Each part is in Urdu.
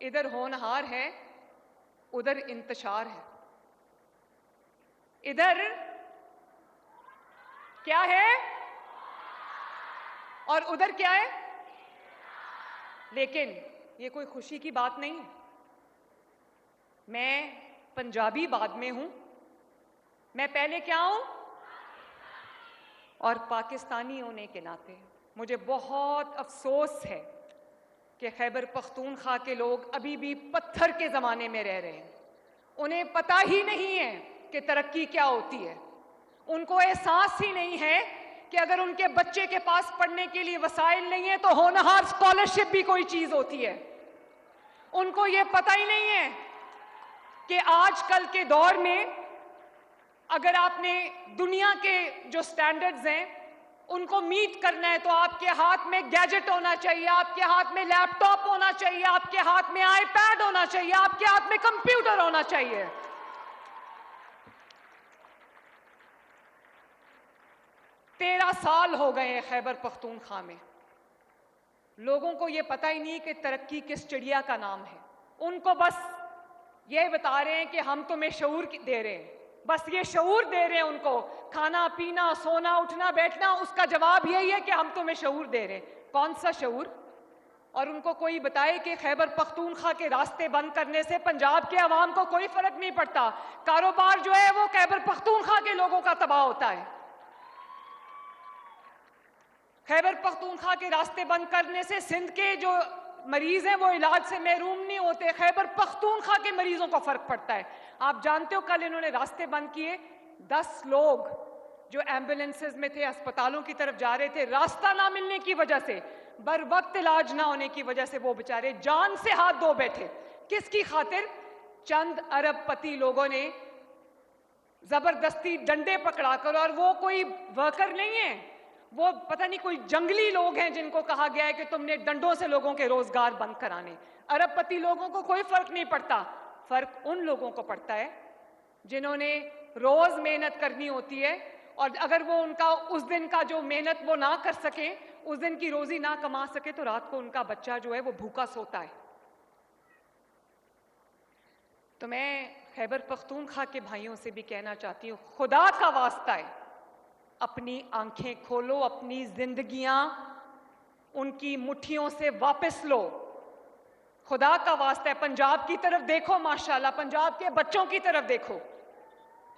ادھر ہونہار ہے، ادھر انتشار ہے. ادھر کیا ہے اور ادھر کیا ہے؟ لیکن یہ کوئی خوشی کی بات نہیں. میں پنجابی بعد میں ہوں. میں پہلے کیا ہوں؟ اور پاکستانی ہونے کے ناطے مجھے بہت افسوس ہے کہ خیبر پختونخوا کے لوگ ابھی بھی پتھر کے زمانے میں رہ رہے ہیں. انہیں پتہ ہی نہیں ہے کہ ترقی کیا ہوتی ہے. ان کو احساس ہی نہیں ہے کہ اگر ان کے بچے کے پاس پڑھنے کے لیے وسائل نہیں ہیں تو ہونہار اسکالرشپ بھی کوئی چیز ہوتی ہے. ان کو یہ پتہ ہی نہیں ہے کہ آج کل کے دور میں اگر آپ نے دنیا کے جو سٹینڈرڈز ہیں ان کو میٹ کرنا ہے تو آپ کے ہاتھ میں گیجٹ ہونا چاہیے، آپ کے ہاتھ میں لیپ ٹاپ ہونا چاہیے، آپ کے ہاتھ میں آئی پیڈ ہونا چاہیے، آپ کے ہاتھ میں کمپیوٹر ہونا چاہیے. 13 سال ہو گئے ہیں خیبر پختونخوا میں. لوگوں کو یہ پتہ ہی نہیں کہ ترقی کس چڑیا کا نام ہے. ان کو بس یہ بتا رہے ہیں کہ ہم تمہیں شعور دے رہے ہیں. بس یہ شعور دے رہے ہیں ان کو. کھانا پینا سونا اٹھنا بیٹھنا اس کا جواب یہی ہے کہ ہم تمہیں شعور دے رہے ہیں. کون سا شعور؟ اور ان کو کوئی بتائے کہ خیبر پختونخوا کے راستے بند کرنے سے پنجاب کے عوام کو کوئی فرق نہیں پڑتا. کاروبار جو ہے وہ خیبر پختونخوا کے لوگوں کا تباہ ہوتا ہے. خیبر پختونخوا کے راستے بند کرنے سے سندھ کے جو مریض ہیں وہ علاج سے محروم نہیں ہوتے، خیبر پختونخوا کے مریضوں کو فرق پڑتا ہے. آپ جانتے ہو کل انہوں نے راستے بند کیے. 10 لوگ جو ایمبولینسز میں تھے اسپتالوں کی طرف جا رہے تھے، راستہ نہ ملنے کی وجہ سے، بر وقت علاج نہ ہونے کی وجہ سے وہ بیچارے جان سے ہاتھ دھو بیٹھے. کس کی خاطر؟ چند ارب پتی لوگوں نے زبردستی ڈنڈے پکڑا کر، اور وہ کوئی ورکر نہیں ہے، وہ پتہ نہیں کوئی جنگلی لوگ ہیں جن کو کہا گیا ہے کہ تم نے ڈنڈوں سے لوگوں کے روزگار بند کرانے. ارب پتی لوگوں کو کوئی فرق نہیں پڑتا. فرق ان لوگوں کو پڑتا ہے جنہوں نے روز محنت کرنی ہوتی ہے، اور اگر وہ ان کا اس دن کا جو محنت وہ نہ کر سکیں، اس دن کی روزی نہ کما سکے، تو رات کو ان کا بچہ جو ہے وہ بھوکا سوتا ہے. تو میں خیبر پختونخوا کے بھائیوں سے بھی کہنا چاہتی ہوں، خدا کا واسطہ ہے اپنی آنکھیں کھولو، اپنی زندگیاں ان کی مٹھیوں سے واپس لو. خدا کا واسطہ ہے پنجاب کی طرف دیکھو. ماشاءاللہ پنجاب کے بچوں کی طرف دیکھو،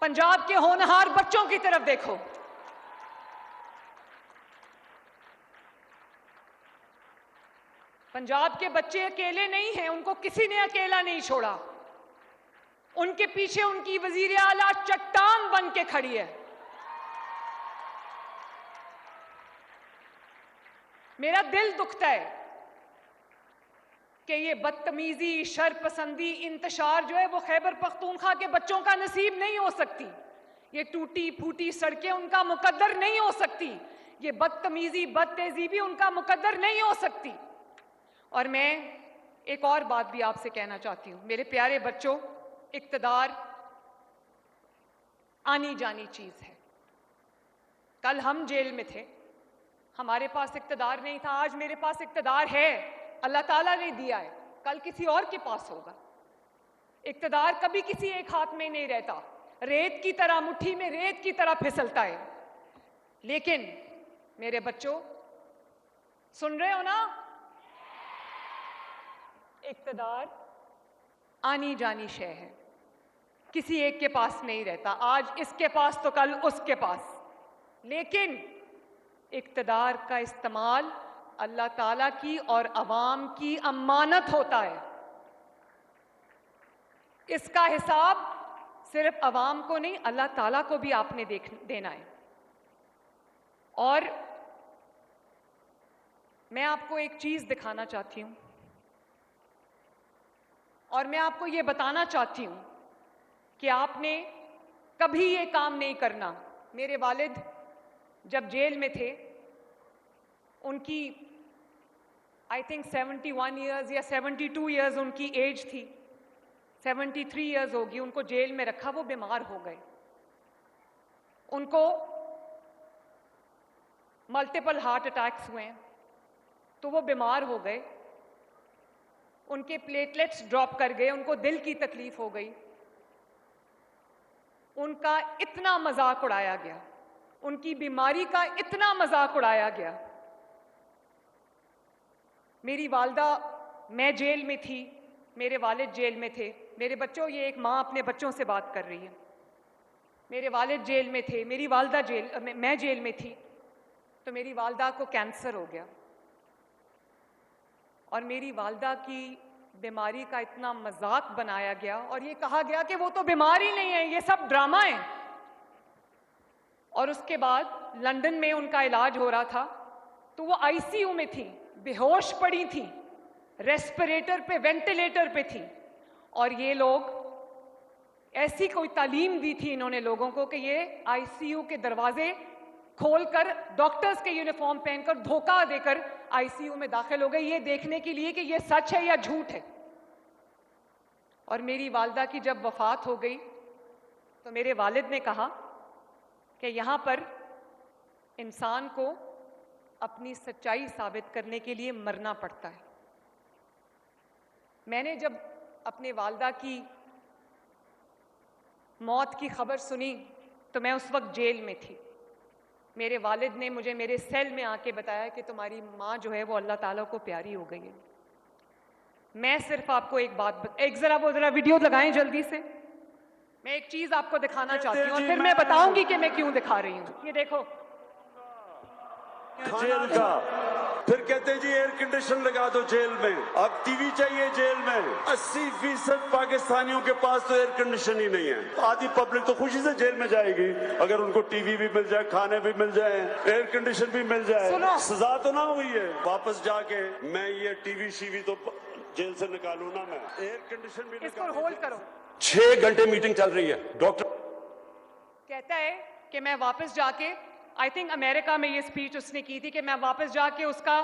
پنجاب کے ہونہار بچوں کی طرف دیکھو. پنجاب کے بچے اکیلے نہیں ہیں، ان کو کسی نے اکیلا نہیں چھوڑا. ان کے پیچھے ان کی وزیر اعلیٰ چٹان بن کے کھڑی ہے. میرا دل دکھتا ہے کہ یہ بدتمیزی، شر پسندی، انتشار جو ہے وہ خیبر پختونخوا کے بچوں کا نصیب نہیں ہو سکتی. یہ ٹوٹی پھوٹی سڑکیں ان کا مقدر نہیں ہو سکتی. یہ بدتمیزی، بد تہذیبی ان کا مقدر نہیں ہو سکتی. اور میں ایک اور بات بھی آپ سے کہنا چاہتی ہوں. میرے پیارے بچوں، اقتدار آنی جانی چیز ہے. کل ہم جیل میں تھے، ہمارے پاس اقتدار نہیں تھا. آج میرے پاس اقتدار ہے، اللہ تعالیٰ نے دیا ہے. کل کسی اور کے پاس ہوگا. اقتدار کبھی کسی ایک ہاتھ میں نہیں رہتا. ریت کی طرح، مٹھی میں ریت کی طرح پھسلتا ہے. لیکن میرے بچوں، سن رہے ہو نا؟ اقتدار آنی جانی شے ہے، کسی ایک کے پاس نہیں رہتا. آج اس کے پاس تو کل اس کے پاس. لیکن اقتدار کا استعمال اللہ تعالیٰ کی اور عوام کی امانت ہوتا ہے. اس کا حساب صرف عوام کو نہیں، اللہ تعالیٰ کو بھی آپ نے دینا ہے. اور میں آپ کو ایک چیز دکھانا چاہتی ہوں، اور میں آپ کو یہ بتانا چاہتی ہوں کہ آپ نے کبھی یہ کام نہیں کرنا. میرے والد جب جیل میں تھے، ان کی آئی تھنک 71 ایئرز یا 72 ایئرز ان کی ایج تھی. 73 ایئرز ہوگی. ان کو جیل میں رکھا، وہ بیمار ہو گئے. ان کو ملٹیپل ہارٹ اٹیکس ہوئے ہیں، تو وہ بیمار ہو گئے. ان کے پلیٹلیٹس ڈراپ کر گئے, ان کو دل کی تکلیف ہو گئی, ان کا اتنا مذاق اڑایا گیا, ان کی بیماری کا اتنا مذاق اڑایا گیا. میری والدہ, میں جیل میں تھی, میرے والد جیل میں تھے. میرے بچوں, یہ ایک ماں اپنے بچوں سے بات کر رہی ہے. میرے والد جیل میں تھے, میری والدہ میں جیل میں تھی, تو میری والدہ کو کینسر ہو گیا, اور میری والدہ کی بیماری کا اتنا مذاق بنایا گیا, اور یہ کہا گیا کہ وہ تو بیمار ہی نہیں ہے, یہ سب ڈرامہ ہے. اور اس کے بعد لندن میں ان کا علاج ہو رہا تھا, تو وہ آئی سی یو میں تھی, بے ہوش پڑی تھی, ریسپریٹر پہ, وینٹیلیٹر پہ تھی. اور یہ لوگ, ایسی کوئی تعلیم دی تھی انہوں نے لوگوں کو کہ یہ آئی سی یو کے دروازے کھول کر, ڈاکٹرز کے یونیفارم پہن کر, دھوکہ دے کر آئی سی یو میں داخل ہو گئے, یہ دیکھنے کے لیے کہ یہ سچ ہے یا جھوٹ ہے. اور میری والدہ کی جب وفات ہو گئی تو میرے والد نے کہا کہ یہاں پر انسان کو اپنی سچائی ثابت کرنے کے لیے مرنا پڑتا ہے. میں نے جب اپنے والدہ کی موت کی خبر سنی تو میں اس وقت جیل میں تھی. میرے والد نے مجھے میرے سیل میں آ کے بتایا کہ تمہاری ماں جو ہے وہ اللہ تعالیٰ کو پیاری ہو گئی ہے. میں صرف آپ کو ایک بات ذرا ویڈیو لگائیں جلدی سے. میں ایک چیز آپ کو دکھانا چاہتی ہوں اور پھر میں بتاؤں گی کہ میں کیوں دکھا رہی ہوں. یہ دیکھو, جیل کا, پھر کہتے ہیں جی ایئر کنڈیشن لگا دو جیل میں, اب ٹی وی چاہیے جیل میں. 80% پاکستانیوں کے پاس تو ایئر کنڈیشن ہی نہیں ہے. آدھی پبلک تو خوشی سے جیل میں جائے گی اگر ان کو ٹی وی بھی مل جائے, کھانے بھی مل جائے, ایئر کنڈیشن بھی مل جائے. سزا تو نہ ہوئی ہے, واپس جا کے میں یہ ٹی وی شی وی تو جیل سے نکالوں نا. میں ایئر کنڈیشن بھی اس کو ہولڈ کرو. 6 گھنٹے میٹنگ چل رہی ہے. ڈاکٹر کہتا ہے کہ میں واپس جا کے, آئی تھنک امریکہ میں یہ اسپیچ اس نے کی تھی, کہ میں واپس جا کے اس کا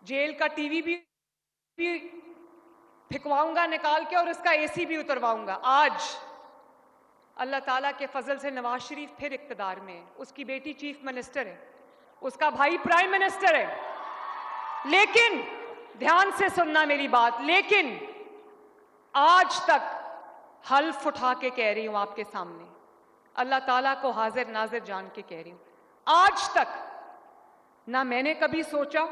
جیل کا ٹی وی بھی پھکواؤں گا نکال کے, اور اس کا اے سی بھی اترواؤں گا. آج اللہ تعالیٰ کے فضل سے نواز شریف پھر اقتدار میں ہے, اس کی بیٹی چیف منسٹر ہے, اس کا بھائی پرائم منسٹر ہے. لیکن دھیان سے سننا میری بات, لیکن آج تک حلف اٹھا کے کہہ رہی ہوں آپ کے سامنے, اللہ تعالیٰ کو حاضر ناظر جان کے کہہ رہی ہوں, آج تک نہ میں نے کبھی سوچا,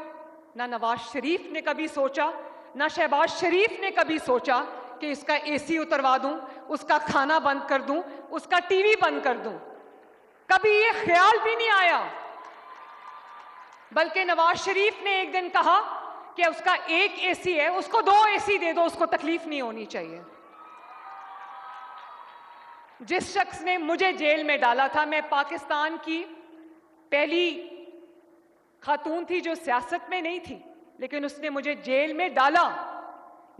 نہ نواز شریف نے کبھی سوچا, نہ شہباز شریف نے کبھی سوچا کہ اس کا اے سی اتروا دوں, اس کا کھانا بند کر دوں, اس کا ٹی وی بند کر دوں. کبھی یہ خیال بھی نہیں آیا. بلکہ نواز شریف نے ایک دن کہا کہ اس کا ایک اے سی ہے, اس کو 2 اے سی دے دو, اس کو تکلیف نہیں ہونی چاہیے. جس شخص نے مجھے جیل میں ڈالا تھا, میں پاکستان کی پہلی خاتون تھی جو سیاست میں نہیں تھی, لیکن اس نے مجھے جیل میں ڈالا.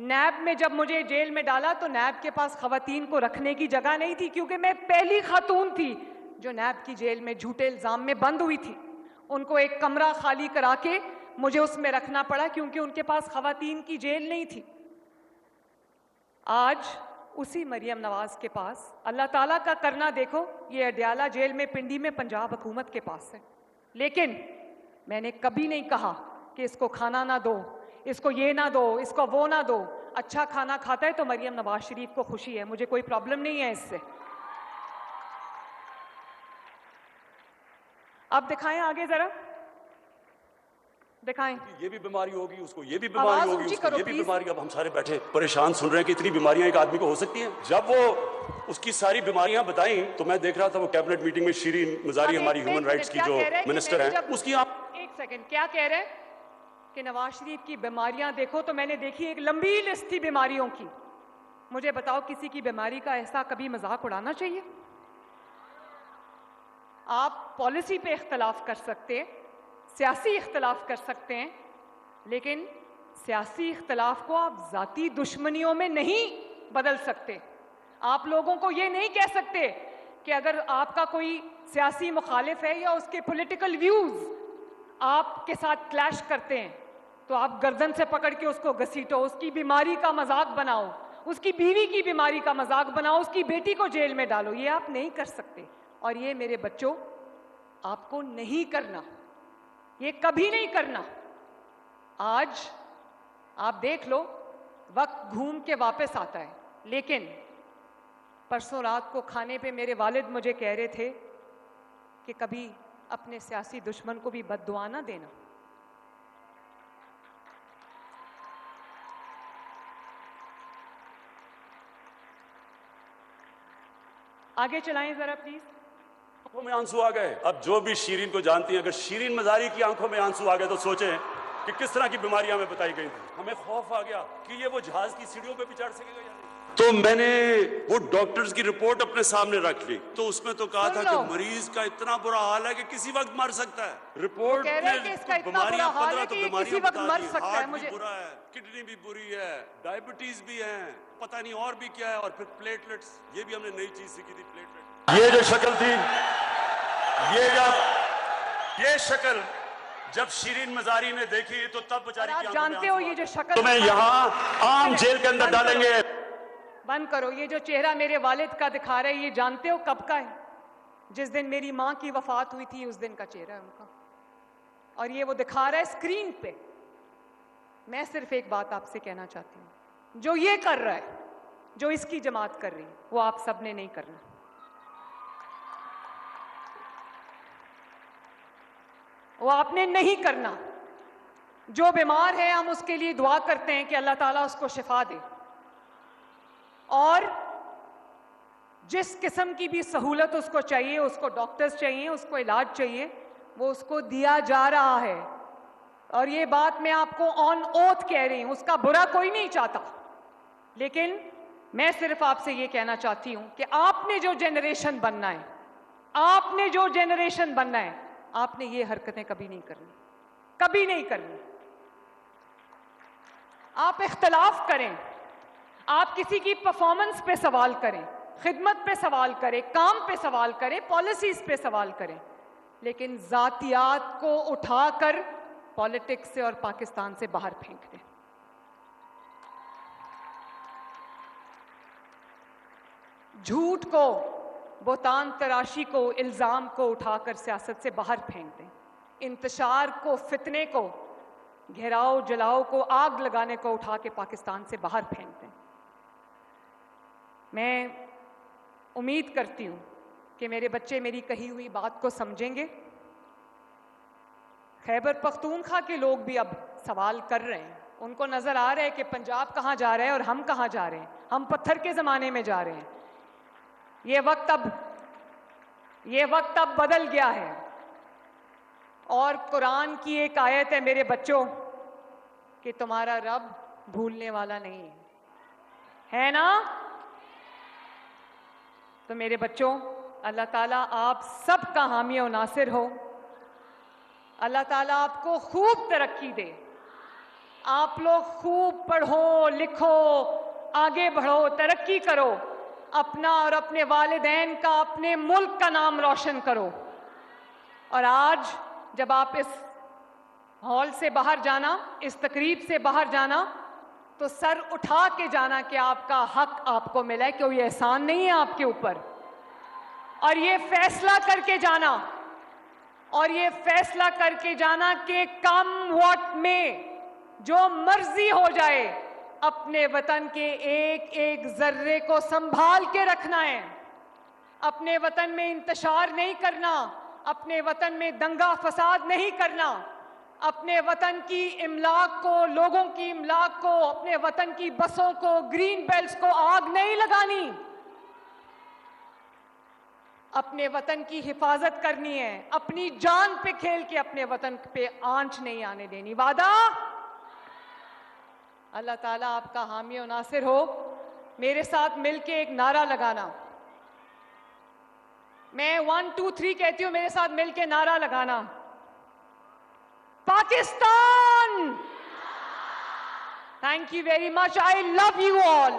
نیب میں جب مجھے جیل میں ڈالا تو نیب کے پاس خواتین کو رکھنے کی جگہ نہیں تھی, کیونکہ میں پہلی خاتون تھی جو نیب کی جیل میں جھوٹے الزام میں بند ہوئی تھی. ان کو ایک کمرہ خالی کرا کے مجھے اس میں رکھنا پڑا, کیونکہ ان کے پاس خواتین کی جیل نہیں تھی. آج اسی مریم نواز کے پاس, اللہ تعالیٰ کا کرنا دیکھو, یہ اڈیالہ جیل میں پنڈی میں پنجاب حکومت کے پاس ہے. لیکن میں نے کبھی نہیں کہا کہ اس کو کھانا نہ دو, اس کو یہ نہ دو, اس کو وہ نہ دو. اچھا کھانا کھاتا ہے تو مریم نواز شریف کو خوشی ہے, مجھے کوئی پرابلم نہیں ہے اس سے. اب دکھائیں آگے ذرا, دکھائیں. یہ بھی بیماری ہوگی, اس کو یہ بھی بیماری ہوگی, اس کو یہ بھی بیماری. اب ہم سارے بیٹھے پریشان سن رہے ہیں کہ اتنی بیماریاں ایک آدمی کو ہو سکتی ہیں. جب وہ اس کی ساری بیماریاں بتائیں تو میں دیکھ رہا تھا وہ کیبنٹ میٹنگ میں شیرین مزاری, ہماری ہیومن رائٹس کی جو منسٹر ہیں, اس کی ایک سیکنڈ, کیا کہہ رہے ہیں کہ نواز شریف کی بیماریاں دیکھو, تو میں نے دیکھی ایک لمبی لسٹ تھی بیماریوں کی. مجھے بتاؤ, کسی کی بیماری کا ایسا کبھی مذاق اڑانا چاہیے؟ آپ پالیسی پہ اختلاف کر سکتے ہیں, سیاسی اختلاف کر سکتے ہیں, لیکن سیاسی اختلاف کو آپ ذاتی دشمنیوں میں نہیں بدل سکتے. آپ لوگوں کو یہ نہیں کہہ سکتے کہ اگر آپ کا کوئی سیاسی مخالف ہے یا اس کے پولیٹیکل ویوز آپ کے ساتھ کلیش کرتے ہیں تو آپ گردن سے پکڑ کے اس کو گھسیٹو, اس کی بیماری کا مذاق بناؤ, اس کی بیوی کی بیماری کا مذاق بناؤ, اس کی بیٹی کو جیل میں ڈالو. یہ آپ نہیں کر سکتے, اور یہ میرے بچوں آپ کو نہیں کرنا, یہ کبھی نہیں کرنا. آج آپ دیکھ لو وقت گھوم کے واپس آتا ہے. لیکن پرسوں رات کو کھانے پہ میرے والد مجھے کہہ رہے تھے کہ کبھی اپنے سیاسی دشمن کو بھی بد دعا نہ دینا. آگے چلائیں ذرا پلیز. آنکھوں میں آنسو آ گئے. اب جو بھی شیرین کو جانتی ہیں, اگر شیرین مزاری کی آنکھوں میں آنسو آ گئے تو سوچیں کہ کس طرح کی بیماریاں ہمیں بتائی گئی تھی. ہمیں خوف آ گیا کہ یہ وہ جہاز کی سیڑھیوں پہ بھی چڑھ سکے گا یا نہیں. تو میں نے وہ ڈاکٹرز کی رپورٹ اپنے سامنے رکھ لی, تو اس میں تو کہا تھا کہ مریض کا اتنا برا حال ہے کہ کسی وقت مر سکتا ہے. رپورٹ میں بیماریاں 15 تو بیماریاں بتا دی. ہارٹ بھی برا ہے, کڈنی بھی بری ہے, ڈائبٹیز بھی ہے, پتہ نہیں اور بھی کیا ہے, اور پھر پلیٹلیٹس, یہ بھی ہم نے نئی چیز سیکھی تھی, پلیٹلیٹ. یہ جو شکل تھی, یہ شکل جب شیرین مزاری نے دیکھی تو تب بیچاری کی آنکھوں میں جانتے ہو یہ جو شکل تمہیں یہاں عام جیل کے اندر ڈالیں گے. بند کرو. یہ جو چہرہ میرے والد کا دکھا رہا ہے, یہ جانتے ہو کب کا ہے؟ جس دن میری ماں کی وفات ہوئی تھی اس دن کا چہرہ ہے ان کا, اور یہ وہ دکھا رہا ہے اسکرین پہ. میں صرف ایک بات آپ سے کہنا چاہتی ہوں, جو یہ کر رہا ہے, جو اس کی جماعت کر رہی ہے, وہ آپ سب نے نہیں کرنا. وہ آپ نے نہیں کرنا. جو بیمار ہے ہم اس کے لیے دعا کرتے ہیں کہ اللہ تعالیٰ اس کو شفا دے, اور جس قسم کی بھی سہولت اس کو چاہیے, اس کو ڈاکٹرز چاہیے, اس کو علاج چاہیے, وہ اس کو دیا جا رہا ہے. اور یہ بات میں آپ کو آن اوتھ کہہ رہی ہوں, اس کا برا کوئی نہیں چاہتا. لیکن میں صرف آپ سے یہ کہنا چاہتی ہوں کہ آپ نے جو جنریشن بننا ہے, آپ نے جو جنریشن بننا ہے, آپ نے یہ حرکتیں کبھی نہیں کرنی, کبھی نہیں کرنی. آپ اختلاف کریں, آپ کسی کی پرفارمنس پہ سوال کریں, خدمت پہ سوال کریں, کام پہ سوال کریں, پالیسیز پہ سوال کریں, لیکن ذاتیات کو اٹھا کر پالیٹکس سے اور پاکستان سے باہر پھینک دیں. جھوٹ کو, بہتان تراشی کو, الزام کو اٹھا کر سیاست سے باہر پھینک دیں. انتشار کو, فتنے کو, گھیراؤ جلاؤ کو, آگ لگانے کو اٹھا کے پاکستان سے باہر پھینک دیں. میں امید کرتی ہوں کہ میرے بچے میری کہی ہوئی بات کو سمجھیں گے. خیبر پختونخوا کے لوگ بھی اب سوال کر رہے ہیں, ان کو نظر آ رہا ہے کہ پنجاب کہاں جا رہا ہے اور ہم کہاں جا رہے ہیں. ہم پتھر کے زمانے میں جا رہے ہیں. یہ وقت اب بدل گیا ہے. اور قرآن کی ایک آیت ہے میرے بچوں کہ تمہارا رب بھولنے والا نہیں ہے نا. تو میرے بچوں, اللہ تعالیٰ آپ سب کا حامی و ناصر ہو. اللہ تعالیٰ آپ کو خوب ترقی دے. آپ لوگ خوب پڑھو, لکھو, آگے بڑھو, ترقی کرو, اپنا اور اپنے والدین کا, اپنے ملک کا نام روشن کرو. اور آج جب آپ اس ہال سے باہر جانا, اس تقریب سے باہر جانا, تو سر اٹھا کے جانا کہ آپ کا حق آپ کو ملا ہے, کوئی احسان نہیں ہے آپ کے اوپر. اور یہ فیصلہ کر کے جانا, اور یہ فیصلہ کر کے جانا کہ کم وقت میں جو مرضی ہو جائے, اپنے وطن کے ایک ایک ذرے کو سنبھال کے رکھنا ہے. اپنے وطن میں انتشار نہیں کرنا, اپنے وطن میں دنگا فساد نہیں کرنا, اپنے وطن کی املاک کو, لوگوں کی املاک کو, اپنے وطن کی بسوں کو, گرین بیلٹس کو آگ نہیں لگانی. اپنے وطن کی حفاظت کرنی ہے, اپنی جان پہ کھیل کے اپنے وطن پہ آنچ نہیں آنے دینی. وعدہ؟ اللہ تعالیٰ آپ کا حامی و ناصر ہو. میرے ساتھ مل کے ایک نعرہ لگانا. میں 1 2 3 کہتی ہوں, میرے ساتھ مل کے نعرہ لگانا. Pakistan! Thank you very much. I love you all.